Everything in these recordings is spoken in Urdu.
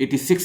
86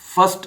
1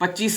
25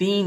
3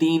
3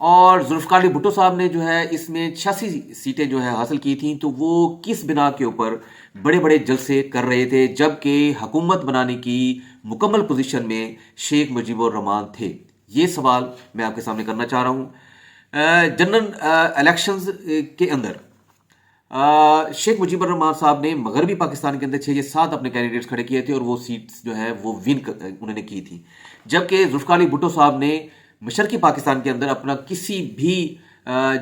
اور ذوالفقار علی بھٹو صاحب نے جو ہے اس میں 86 سیٹیں جو ہے حاصل کی تھیں. تو وہ کس بنا کے اوپر بڑے بڑے جلسے کر رہے تھے جبکہ حکومت بنانے کی مکمل پوزیشن میں شیخ مجیب الرحمان تھے؟ یہ سوال میں آپ کے سامنے کرنا چاہ رہا ہوں. جنرل الیکشنز کے اندر شیخ مجیب الرحمان صاحب نے مغربی پاکستان کے اندر 6 یا 7 اپنے کینڈیڈیٹس کھڑے کیے تھے اور وہ سیٹس جو ہے وہ ون انہوں نے کی تھی، جبکہ ذوالفقار علی بھٹو صاحب نے مشرقی پاکستان کے اندر اپنا کسی بھی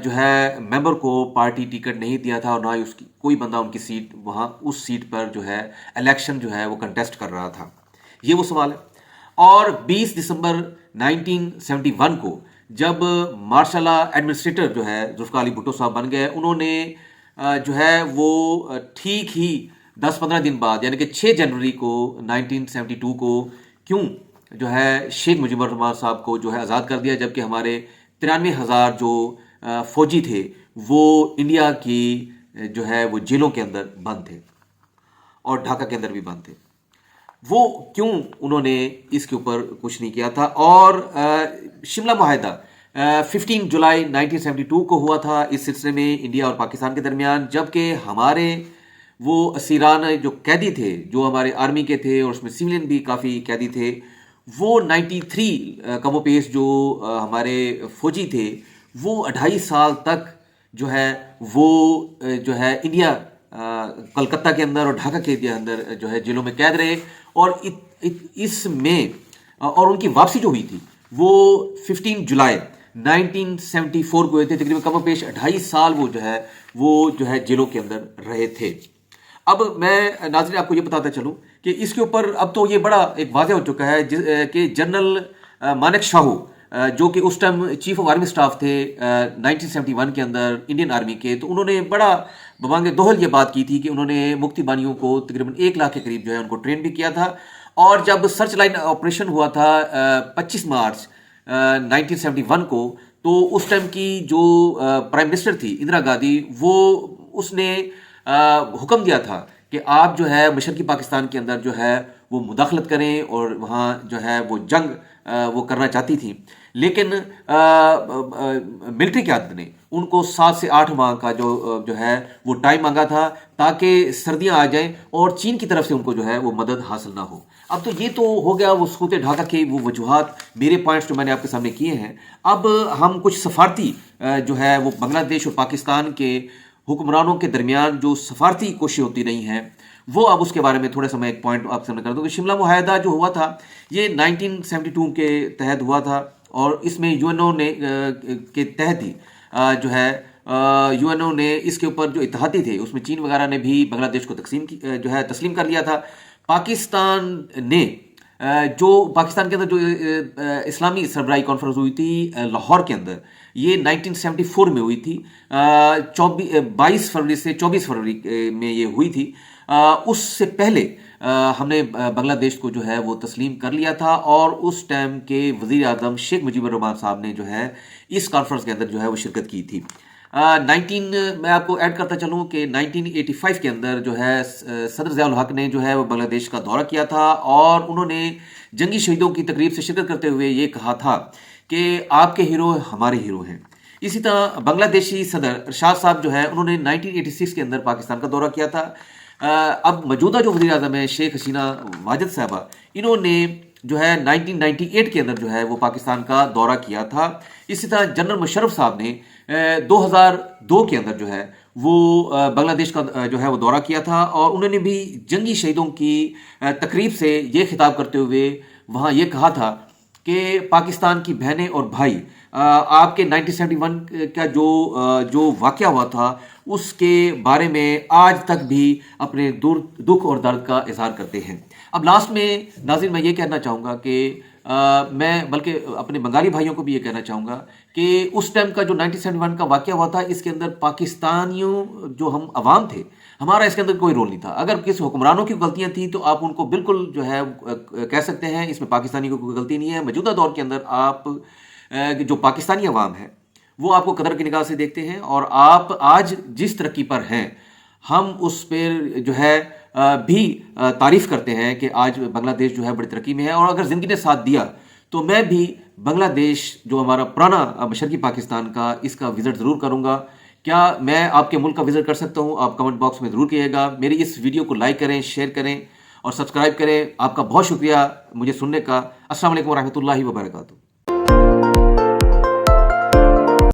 جو ہے ممبر کو پارٹی ٹکٹ نہیں دیا تھا اور نہ ہی اس کی کوئی بندہ ان کی سیٹ وہاں اس سیٹ پر جو ہے الیکشن جو ہے وہ کنٹیسٹ کر رہا تھا. یہ وہ سوال ہے. اور 20 دسمبر 1971 کو جب مارشل لا ایڈمنسٹریٹر جو ہے ذوالفقار علی بھٹو صاحب بن گئے، انہوں نے جو ہے وہ ٹھیک ہی 10-15 دن بعد یعنی کہ 6 جنوری کو 1972 کو کیوں جو ہے شیخ مجیب الرحمان صاحب کو جو ہے آزاد کر دیا، جبکہ ہمارے 93,000 جو فوجی تھے وہ انڈیا کی جو ہے وہ جیلوں کے اندر بند تھے اور ڈھاکہ کے اندر بھی بند تھے. وہ کیوں انہوں نے اس کے اوپر کچھ نہیں کیا تھا؟ اور شملہ معاہدہ 15 جولائی 1972 کو ہوا تھا اس سلسلے میں انڈیا اور پاکستان کے درمیان، جبکہ ہمارے وہ اسیران جو قیدی تھے جو ہمارے آرمی کے تھے اور اس میں سویلین بھی کافی قیدی تھے، وہ 93 کم و بیش جو ہمارے فوجی تھے وہ 2.5 سال تک جو ہے وہ جو ہے انڈیا کلکتہ کے اندر اور ڈھاکہ کے اندر جو ہے جیلوں میں قید رہے. اور اس میں اور ان کی واپسی جو ہوئی تھی وہ 15 جولائی 1974 کو ہوئے تھے. تقریباً کم و بیش 2.5 سال وہ جو ہے جیلوں کے اندر رہے تھے. اب میں ناظرین آپ کو یہ بتاتا چلوں کہ اس کے اوپر اب تو یہ بڑا ایک واضح ہو چکا ہے کہ جنرل مانک شاہو جو کہ اس time chief of army staff تھے 1971 کے اندر انڈین آرمی کے، تو انہوں نے بڑا ببانگ دوہل یہ بات کی تھی کہ انہوں نے مکتی بانیوں کو تقریباً 1 لاکھ کے قریب جو ہے ان کو ٹرین بھی کیا تھا. اور جب سرچ لائن آپریشن ہوا تھا 25 مارچ 1971 کو، تو اس ٹائم کی جو پرائم منسٹر تھی اندرا گاندھی، وہ اس نے حکم دیا تھا کہ آپ جو ہے مشرقی پاکستان کے اندر جو ہے وہ مداخلت کریں، اور وہاں جو ہے وہ جنگ وہ کرنا چاہتی تھی. لیکن ملٹری قیادت نے ان کو 7 سے 8 ماہ کا جو ہے وہ ٹائم مانگا تھا تاکہ سردیاں آ جائیں اور چین کی طرف سے ان کو جو ہے وہ مدد حاصل نہ ہو. اب تو یہ تو ہو گیا وہ سقوط ڈھاکہ کے وہ وجوہات، میرے پوائنٹس جو میں نے آپ کے سامنے کیے ہیں. اب ہم کچھ سفارتی جو ہے وہ بنگلہ دیش اور پاکستان کے حکمرانوں کے درمیان جو سفارتی کوششیں ہوتی رہی ہیں، وہ اب اس کے بارے میں تھوڑا سا میں ایک پوائنٹ آپ سامنے کر دوں کہ شملہ معاہدہ جو ہوا تھا یہ 1972 کے تحت ہوا تھا، اور اس میں یو این او نے کے تحت ہی جو ہے یو این او نے اس کے اوپر جو اتحادی تھے اس میں چین وغیرہ نے بھی بنگلہ دیش کو جو ہے تسلیم کر لیا تھا. پاکستان نے جو پاکستان کے اندر جو اسلامی سربراہی کانفرنس ہوئی تھی لاہور کے اندر، یہ 1974 میں ہوئی تھی. 22 فروری سے 24 فروری میں یہ ہوئی تھی. اس سے پہلے ہم نے بنگلہ دیش کو جو ہے وہ تسلیم کر لیا تھا، اور اس ٹائم کے وزیر اعظم شیخ مجیب الرحمان صاحب نے جو ہے اس کانفرنس کے اندر جو ہے وہ شرکت کی تھی. میں آپ کو ایڈ کرتا چلوں کہ 1985 کے اندر جو ہے صدر ضیاء الحق نے جو ہے وہ بنگلہ دیش کا دورہ کیا تھا، اور انہوں نے جنگی شہیدوں کی تقریب سے شرکت کرتے ہوئے یہ کہا تھا کہ آپ کے ہیرو ہمارے ہیرو ہیں. اسی طرح بنگلہ دیشی صدر ارشاد صاحب جو ہے انہوں نے 1986 کے اندر پاکستان کا دورہ کیا تھا. اب موجودہ جو وزیر اعظم ہے شیخ حسینہ واجد صاحبہ، انہوں نے جو ہے 1998 کے اندر جو ہے وہ پاکستان کا دورہ کیا تھا. اسی طرح جنرل مشرف صاحب نے 2002 کے اندر جو ہے وہ بنگلہ دیش کا جو ہے وہ دورہ کیا تھا، اور انہوں نے بھی جنگی شہیدوں کی تقریب سے یہ خطاب کرتے ہوئے وہاں یہ کہا تھا کہ پاکستان کی بہنیں اور بھائی آپ کے 1971 کا جو واقعہ ہوا تھا اس کے بارے میں آج تک بھی اپنے دکھ اور درد کا اظہار کرتے ہیں. اب لاسٹ میں ناظرین میں یہ کہنا چاہوں گا کہ میں بلکہ اپنے بنگالی بھائیوں کو بھی یہ کہنا چاہوں گا کہ اس ٹائم کا جو 1971 کا واقعہ ہوا تھا، اس کے اندر پاکستانیوں جو ہم عوام تھے، ہمارا اس کے اندر کوئی رول نہیں تھا. اگر کسی حکمرانوں کی غلطیاں تھیں تو آپ ان کو بالکل جو ہے کہہ سکتے ہیں، اس میں پاکستانی کو کوئی غلطی نہیں ہے. موجودہ دور کے اندر آپ جو پاکستانی عوام ہے وہ آپ کو قدر کی نگاہ سے دیکھتے ہیں، اور آپ آج جس ترقی پر ہیں ہم اس پر جو ہے بھی تعریف کرتے ہیں کہ آج بنگلہ دیش جو ہے بڑی ترقی میں ہے. اور اگر زندگی نے ساتھ دیا تو میں بھی بنگلہ دیش جو ہمارا پرانا مشرقی پاکستان کا، اس کا وزٹ ضرور کروں گا۔ کیا میں آپ کے ملک کا وزٹ کر سکتا ہوں؟ آپ کمنٹ باکس میں ضرور کیجیے گا۔ میری اس ویڈیو کو لائک کریں، شیئر کریں اور سبسکرائب کریں۔ آپ کا بہت شکریہ مجھے سننے کا۔ السلام علیکم ورحمۃ اللہ وبرکاتہ۔